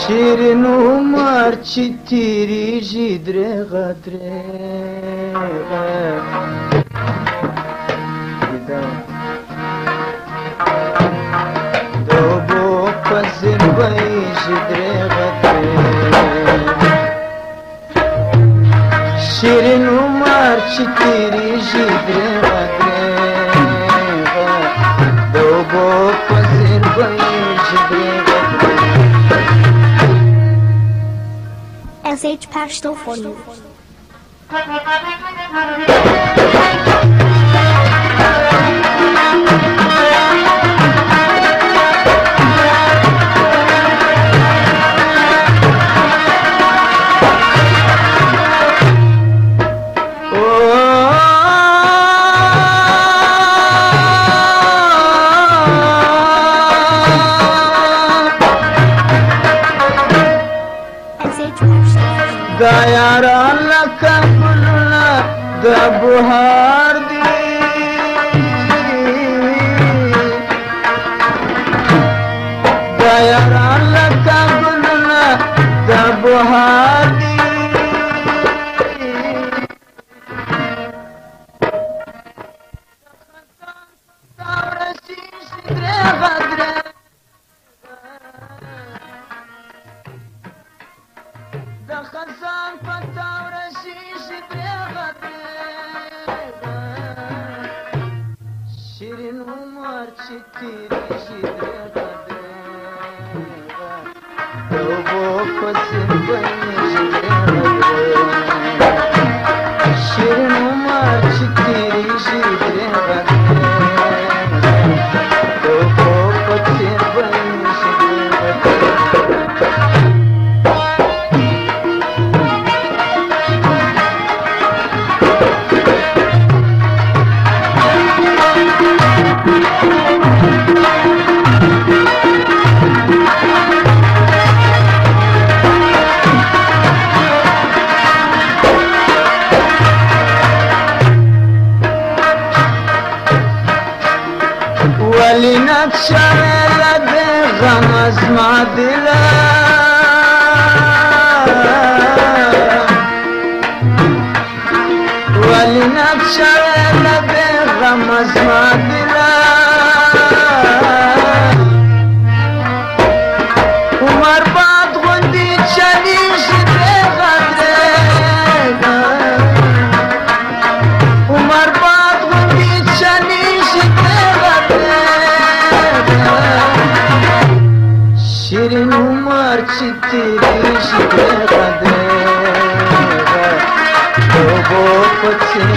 شیرین عمر چی تیریږي درېغه درېغه د اوبو په ځین ویږي درېغه درېغه شیرین عمر چی تیریږي درېغه درېغه د اوبو په ځین ویږي درېغه SH Pashto for you. دا یاران لکه ګلونه د بهار دي دا یاران لکه ګلونه د بهار دي د خزان پتا ورشيږي درېغه درېغه شیرین عمر چې تیریږي درېغه درېغه د اوبو په ځین ویږي درېغه درېغه شیرین عمر چې تیریږي درېغه درېغه د اوبو په ځین ویږي درېغه درېغه ولی نقشه لده غم از ما دلا ولی نقشه لده غم از ما دلا عمر باد غندی چلیږي درېغه درېغه عمر باد غندی چلیږي درېغه شیرین عمر چې تیریږي درېغه درېغه د اوبو په څېر